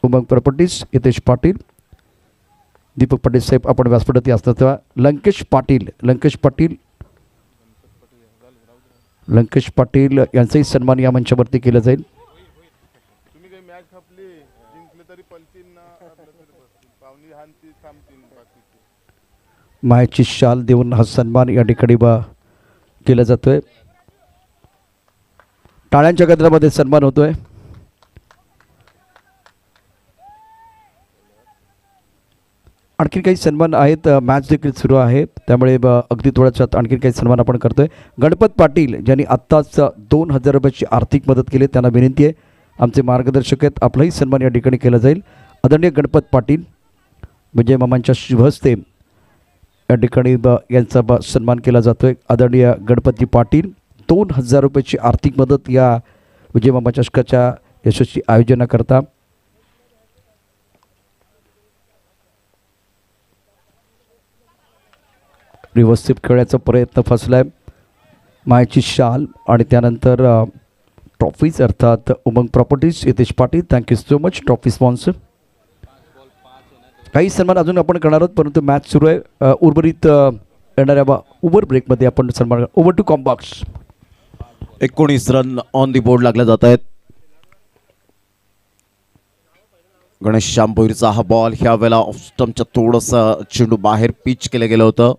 A: उमंग प्रॉपर्टीज हितेश पाटील, दीपक पाटील साहेब आपण व्यासपीठावरती असतात तेव्हा. लंकेश पाटील यांचाही सन्मान या मंचावरती केला जाईल.
C: तुम्ही काही मॅच खपली जिंकले तरी पलतील ना, पाहुणी हानती थांबतील बाकीचे.
A: मायेची शाल देऊन हा सन्मान या ठिकाणी केला जातोय. टाळ्यांच्या गजरामध्ये सन्मान होतोय. आणखी काही सन्मान आहेत. मॅच देखील सुरू आहे त्यामुळे अगदी थोड्याच आणखी काही सन्मान आपण करतोय. गणपत पाटील ज्यांनी आत्ताच 2000 रुपयाची आर्थिक मदत केली, त्यांना विनंती आहे, आमचे मार्गदर्शक आहेत, आपलाही सन्मान या ठिकाणी केला जाईल. आदरणीय गणपत पाटील विजय मामांच्या शुभ हस्ते या ठिकाणी यांचा सन्मान केला जातोय. आदरणीय गणपती पाटील 2000 रुपयाची आर्थिक मदत या विजय मामा चषकाच्या यशस्वी आयोजनाकरता. व्यवस्थित खेळण्याचा प्रयत्न फसलाय. मायेची शाल आणि त्यानंतर ट्रॉफीज अर्थात Umang properties Hitesh Patil, thank you so much. Trophy sponsor. काही सन्मान अजून आपण करणार आहोत परंतु मॅच सुरू आहे. उर्वरित येणाऱ्या ओव्हर ब्रेकमध्ये आपण सन्मान. Over to combox.
B: 19 run on the board लागले जात आहेत. गणेश शांभोईरचा हा बॉल ह्या वेळेला ऑफ स्टंपच्या थोडंसं चेंडू बाहेर पिच केलं गेलं होतं.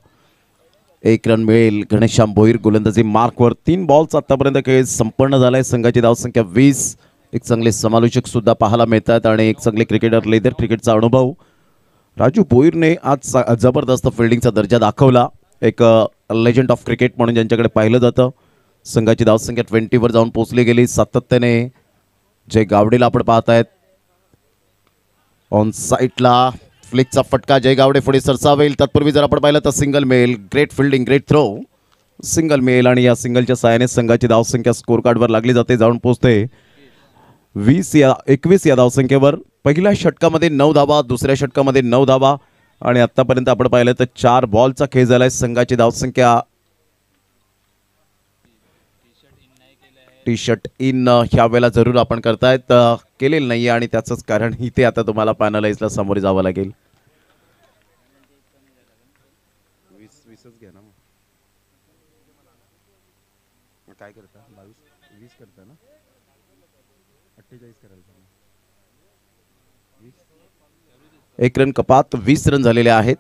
B: 1 रन मिळेल गणेश शांभोईर. गोलंदाजी मार्कवर 3 बॉल्स आतापर्यंत खेळ संपन्न झालाय. संघाची धावसंख्या 20. एक चांगले समालोचक सुद्धा पाहायला मिळतात आणि एक चांगले क्रिकेटर, लेदर क्रिकेटचा अनुभव. राजू भोईरने आज जबरदस्त फिल्डिंगचा दर्जा दाखवला. एक लेजंड ऑफ क्रिकेट म्हणून ज्यांच्याकडे पाहिलं जातं. संघाची धावसंख्या 20 वर जाऊन पोहोचली गेली. सातत्याने जय गावडेला आपण पाहतायत. ऑन साईडला फ्लिकचा फटका, जय गावडे पुढे सरसावेल. तत्पूर्वी जर आपण पाहिलं तर सिंगल मिळेल. Great fielding, great throw, single मिळेल आणि या सिंगलच्या सहाय्याने संघाची धावसंख्या स्कोर कार्डवर लागली जाते, जाऊन पोहोचते 21 या धावसंख्येवर. पहिल्या षटकामध्ये 9 धावा, दुसऱ्या षटकामध्ये 9 धावा आणि आतापर्यंत आपण पाहिलं तर 4 बॉलचा खेळ झालाय. संघाची धावसंख्या टी शर्ट इन ह्या वेळेला जरूर आपण करतायत केलेलं नाही आणि त्याचंच कारण इथे आता तुम्हाला पॅनलाइजला सामोरे जावं लागेल.
C: 20 घ्या ना. मग काय करता? 20 करता ना, 48 करायचं.
B: 1 रन कपात, 20 रन झालेले आहेत.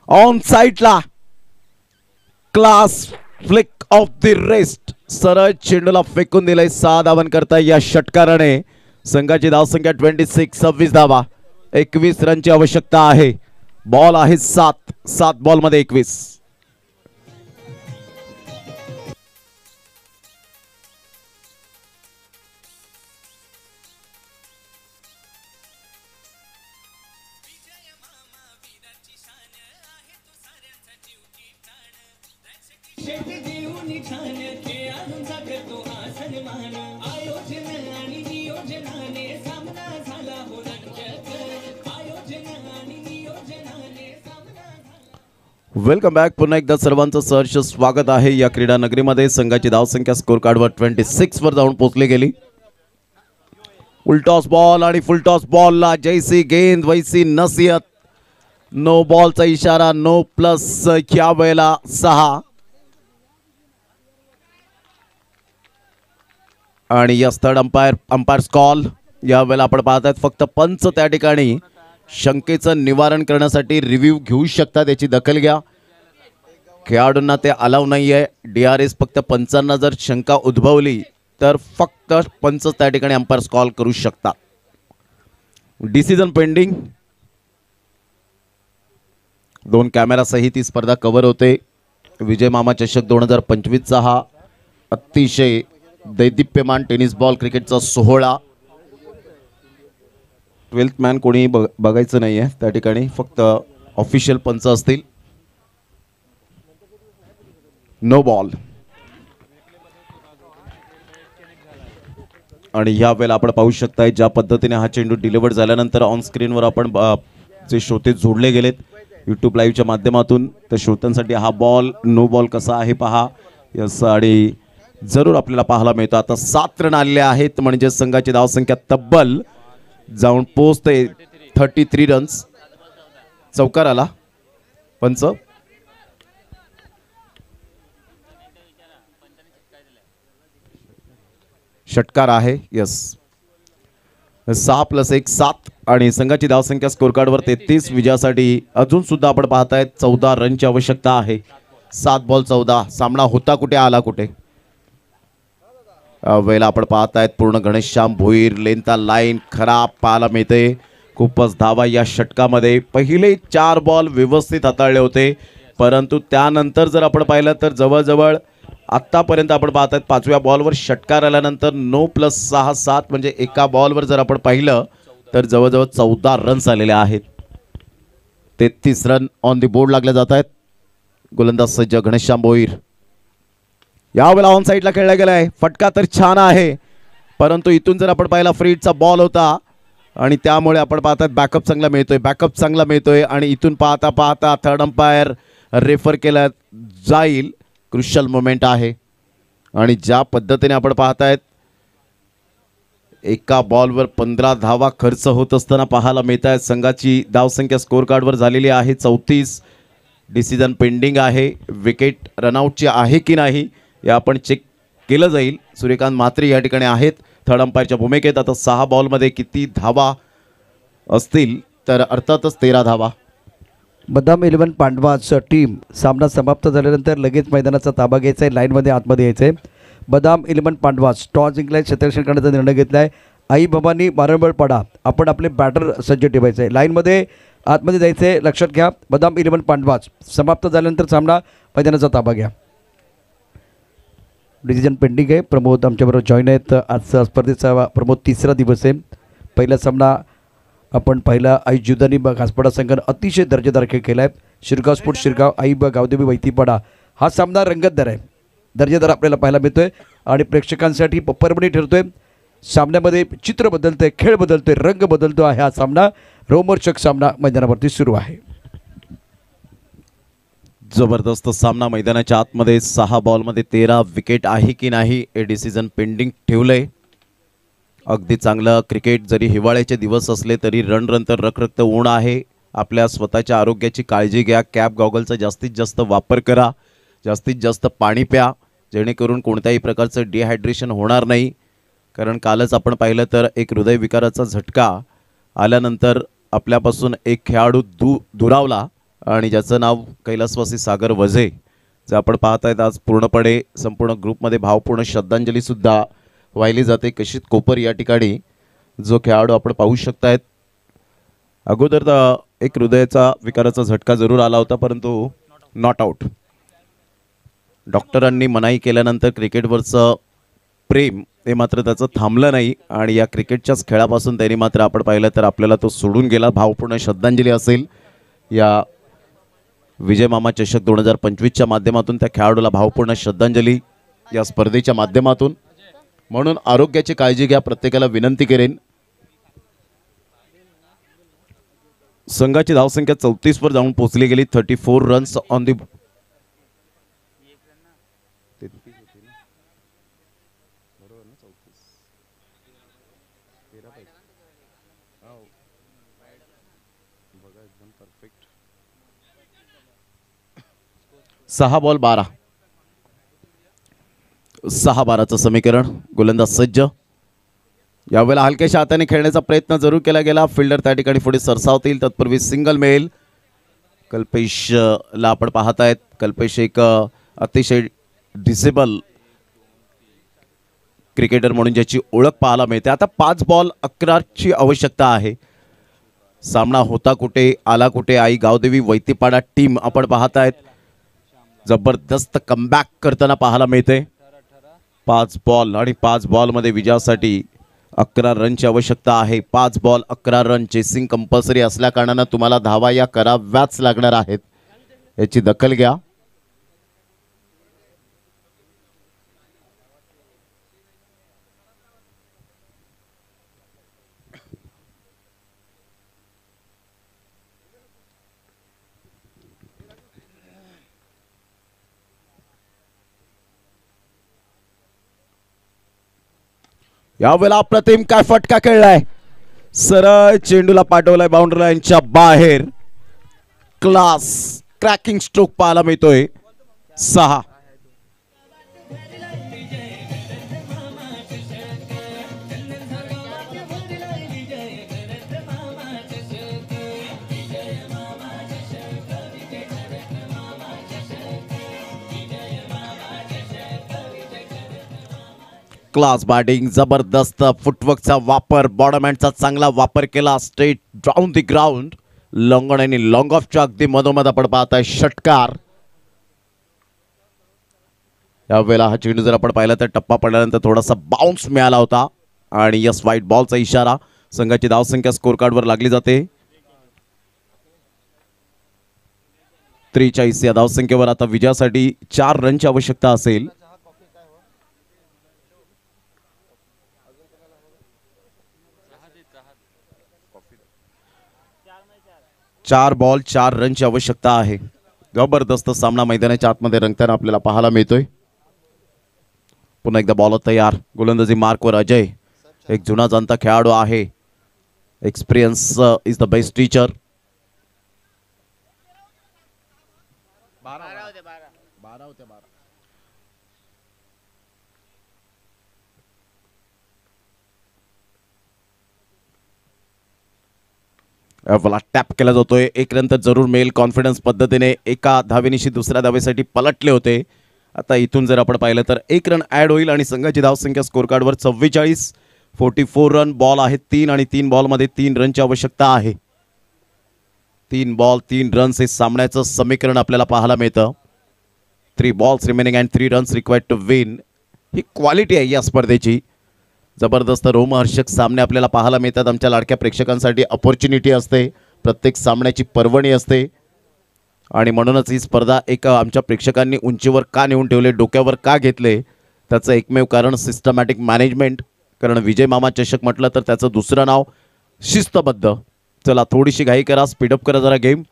B: ऑन साइडला class flick of the rest, सरळ चेंडूला फेकून दिलंय. 6 धावन करता या षटकाराने. संघाची धावसंख्या 26 धावा. 21 रनची आवश्यकता आहे. बॉल आहे 7 बॉल मध्ये 21. Welcome back. पुन्हा एकदा सर्वांचं सहर्ष स्वागत आहे या क्रीडा नगरीमध्ये. संघाची धावसंख्या स्कोर कार्डवर 26 वर जाऊन पोहोचली गेली. उलटॉस बॉल आणि फुलटॉस बॉलला जैसी गेंद वैसी नसीहत. नो बॉलचा इशारा, नो प्लस या वेळेला 6. आणि या थर्ड अंपायर कॉल. या वेळेला आपण पाहतात फक्त पंच त्या ठिकाणी शंकेचं निवारण करण्यासाठी रिव्ह्यू घेऊ शकतात, याची दखल घ्या. खेळाडूंना ते अलाव नाही आहे. DRS फक्त पंचांना जर शंका उद्भवली तर फक्त पंच त्या ठिकाणी अंपायर्स कॉल करू शकतात. Decision pending. 2 कॅमेरा सहित ही स्पर्धा कव्हर होते. विजय मामा चषक 2025चा हा अतिशय दैदिप्यमान टेनिस बॉल क्रिकेटचा सोहळा. 12th मॅन कोणी बघायचं नाही आहे त्या ठिकाणी, फक्त ऑफिशियल पंच असतील. No ball. आणि ह्या वेळेला आपण पाहू शकताय ज्या पद्धतीने हा चेंडू डिलिव्हर झाल्यानंतर ऑन स्क्रीनवर आपण जे श्रोते जोडले गेलेत यूट्यूब लाईव्हच्या माध्यमातून, त्या श्रोत्यांसाठी हा बॉल नो बॉल कसा आहे पहा. यस, आणि जरूर आपल्याला पाहायला मिळतो. आता 7 रन आलेले आहेत, म्हणजे संघाची धावसंख्या तब्बल जाऊन पोहोचते 33 रन्स. चौकार आला. पंच षटकार आहे. यस, 6 + 1 7. आणि संघाची धावसंख्या स्कोर कार्डवर 33. विजयासाठी अजून सुद्धा आपण पाहतायत 14 रनची आवश्यकता आहे. 7 बॉल 14. सामना होता कुठे, आला कुठे. वेळेला आपण पाहतायत पूर्ण घनश्याम भोईर लेंथा लाईन खराब पाहायला मिळते. खूपच धावा या षटकामध्ये. पहिले 4 बॉल व्यवस्थित हाताळले होते, परंतु त्यानंतर जर आपण पाहिलं तर जवळजवळ आत्तापर्यंत आपण पाहतायत 5व्या बॉलवर षटकार आल्यानंतर नो प्लस 6 7, म्हणजे एका बॉलवर जर आपण पाहिलं तर जवळजवळ 14 रन्स आलेले आहेत. 33 रन ऑन दी बोर्ड लागले जात आहेत. गोलंदाज सज्ज घनश्याम भोईर. यावेळेला ऑन साईडला खेळला गेला आहे. फटका तर छान आहे, परंतु इथून जर आपण पाहिला फ्रीडचा बॉल होता आणि त्यामुळे आपण पाहतात बॅकअप चांगला मिळतोय. आणि इथून पाहता पाहता थर्ड अंपायर रेफर केला जाईल. क्रुशियल मोमेंट आहे. आणि ज्या पद्धतीने आपण पाहतायत एका बॉलवर 15 धावा खर्च होत असताना पाहायला मिळत आहे. संघाची धावसंख्या स्कोर कार्डवर झालेली आहे 34. डिसिजन पेंडिंग आहे. विकेट रनआउटची आहे की नाही या आपण चेक केलं जाईल. सूर्यकांत म्हात्रे या ठिकाणी आहेत थर्ड अंपायरच्या भूमिकेत. आता 6 बॉलमध्ये किती धावा असतील तर अर्थातच 13 धावा.
A: बदाम 11 पांडवाच टीम सामना समाप्त झाल्यानंतर लगेच मैदानाचा ताबा घ्यायचा आहे. लाईनमध्ये आतमध्ये यायचं आहे. बदाम 11 पांडवाच टॉस जिंकलाय, क्षेत्ररक्षण करण्याचा निर्णय घेतला आहे. आई बाबांनी वारंवार पडा. आपण आपले बॅटर सज्ज ठेवायचे आहे. लाईनमध्ये आतमध्ये जायचं आहे. लक्षात घ्या. बदाम 11 पांडवाच समाप्त झाल्यानंतर सामना मैदानाचा ताबा घ्या. डिसिजन पेंडिंग आहे. प्रमोद आमच्याबरोबर जॉईन आहेत. आजचा स्पर्धेचा प्रमोद 3रा दिवस आहे. पहिला सामना आपण पाहिला आई जुदानी घासपाडा संघानं अतिशय दर्जेदार खेळ केला आहे. शिरगाव स्पोर्ट्स शिरगाव आई गावदेवी वैतीपाडा हा सामना रंगतदार आहे, दर्जेदार आपल्याला पाहायला मिळतोय आणि प्रेक्षकांसाठी पर्वणी ठरतोय. सामन्यामध्ये चित्र बदलतंय, खेळ बदलतोय, रंग बदलतो आहे. हा सामना रोमहर्षक सामना मैदानावरती सुरू आहे.
B: जबरदस्त सामना मैदानाच्या आतमध्ये. 6 बॉलमध्ये 13 विकेट आहे की नाही हे डिसिजन पेंडिंग ठेवलंय. अगदी चांगलं क्रिकेट. जरी हिवाळ्याचे दिवस असले तरी रण तर रखरखत ऊन आहे. आपल्या स्वतःच्या आरोग्याची काळजी घ्या. कॅप गॉगलचा जास्तीत जास्त वापर करा. जास्तीत जास्त पाणी प्या, जेणेकरून कोणत्याही प्रकारचं डिहायड्रेशन होणार नाही. कारण कालच आपण पाहिलं तर एक हृदयविकाराचा झटका आल्यानंतर आपल्यापासून एक खेळाडू दुरावला आणि ज्याचं नाव कैलासवासी सागर वझे. जे आपण पाहतायत आज पूर्णपणे संपूर्ण ग्रुपमध्ये भावपूर्ण श्रद्धांजलीसुद्धा वाहिली जाते. कशित कोपर या ठिकाणी जो खेळाडू आपण पाहू शकतायत. अगोदर एक हृदयाचा विकाराचा झटका जरूर आला होता, परंतु नॉट आउट. डॉक्टरांनी मनाई केल्यानंतर क्रिकेटवरचं प्रेम हे मात्र त्याचं थांबलं नाही आणि या क्रिकेटच्याच खेळापासून त्यांनी मात्र आपण पाहिलं तर आपल्याला तो सोडून गेला. भावपूर्ण श्रद्धांजली असेल या विजय मामा चषक 2025च्या माध्यमातून त्या खेळाडूला भावपूर्ण श्रद्धांजली या स्पर्धेच्या माध्यमातून. म्हणून आरोग्याची काळजी घ्या, प्रत्येकाला विनंती करेन. संघाची धावसंख्या 34 वर जाऊन पोहोचली गेली. 34 रन्स ऑन दी सहा बॉल 12. 6-12चं समीकरण. गोलंदाज सज्ज. यावेळेला हलक्याशा हाताने खेळण्याचा प्रयत्न जरूर केला गेला. फिल्डर त्या ठिकाणी पुढे सरसावतील तत्पूर्वी सिंगल मेल. कल्पेशला आपण पाहतायत. कल्पेश एक अतिशय डिसेबल क्रिकेटर म्हणून ज्याची ओळख पाहायला मिळते. आता 5 बॉल 11ची आवश्यकता आहे. सामना होता कुठे आला कुठे. आई गावदेवी वैतीपाडा टीम आपण पाहतायत जबरदस्त कमबॅक करताना पाहायला मिळते. 5 बॉल आणि 5 बॉलमध्ये विजयासाठी 11 रनची आवश्यकता आहे. 5 बॉल 11 रन. चेसिंग कंपल्सरी असल्या कारणानं तुम्हाला धावा या कराव्याच लागणार आहेत, याची दखल घ्या. यावेळेला अप्रतिम काय फटका खेळलाय. सरळ चेंडूला पाठवलाय बाउंड्री लाईनच्या बाहेर. क्लास क्रॅकिंग स्ट्रोक पाहायला मिळतोय. 6. Class batting. जबरदस्त फुटवर्कचा वापर. बॉडमॅनचा चांगला वापर केला. Straight down the ground. Long on आणि लॉंग ऑफच्या अगदी मधोमध आपण पाहताय षटकार. यावेळेला हा चेंडू जर आपण पाहिला तर टप्पा पडल्यानंतर थोडासा बाउन्स मिळाला होता आणि यस व्हाईट बॉलचा इशारा. संघाची धावसंख्या स्कोर कार्डवर लागली जाते. 43 या धावसंख्येवर आता विजयासाठी 4 रनची आवश्यकता असेल. 4 बॉल 4 रनची आवश्यकता आहे. जबरदस्त सामना मैदानाच्या आतमध्ये रंगताना आपल्याला पाहायला मिळतोय. पुन्हा एकदा बॉलर तयार. गोलंदाजी मार्कवर अजय. एक जुना जाणता खेळाडू आहे. Experience is the best teacher.
C: 12 होते 12.
B: टॅप केला जातोय. 1 रन तर जरूर मिळेल. कॉन्फिडन्स पद्धतीने एका धावेनिशी दुसऱ्या धावेसाठी पलटले होते. आता इथून जर आपण पाहिलं तर 1 रन ऍड होईल आणि संघाची धावसंख्या स्कोर कार्डवर 44. 44 रन. बॉल आहेत 3 आणि 3 बॉलमध्ये 3 रनची आवश्यकता आहे. 3 बॉल 3 रन्स हे सामन्याचं समीकरण आपल्याला पाहायला मिळतं. 3 balls remaining and 3 runs required to win. ही क्वालिटी आहे या स्पर्धेची. जबरदस्त रोमहर्षक सामने आपल्याला पाहायला मिळतात. आमच्या लाडक्या प्रेक्षकांसाठी अपॉर्च्युनिटी असते. प्रत्येक सामन्याची पर्वणी असते आणि म्हणूनच ही स्पर्धा एक आमच्या प्रेक्षकांनी उंचीवर का नेऊन ठेवले, डोक्यावर का घेतले, त्याचं एकमेव कारण सिस्टमॅटिक मॅनेजमेंट. कारण विजय मामा चषक म्हटलं तर त्याचं दुसरं नाव शिस्तबद्ध. चला थोडीशी घाई करा, स्पीडअप करा जरा गेम.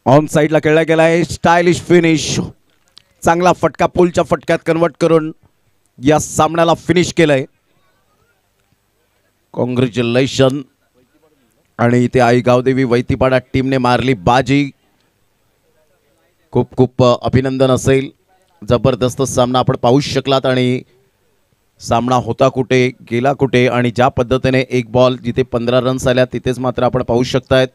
B: ऑन साइडला खेळला गेला आहे. Stylish finish. चांगला फटका पुलच्या फटक्यात कन्वर्ट करून या सामन्याला फिनिश केलंय. कॉंग्रॅच्युलेशन. आणि इथे आई गावदेवी वैतीपाडा टीमने मारली बाजी. खूप खूप अभिनंदन असेल. जबरदस्त सामना आपण पाहू शकलात आणि सामना होता कुठे गेला कुठे आणि ज्या पद्धतीने 1 बॉल जिथे 15 रन्स आल्या तिथेच मात्र आपण पाहू शकतायत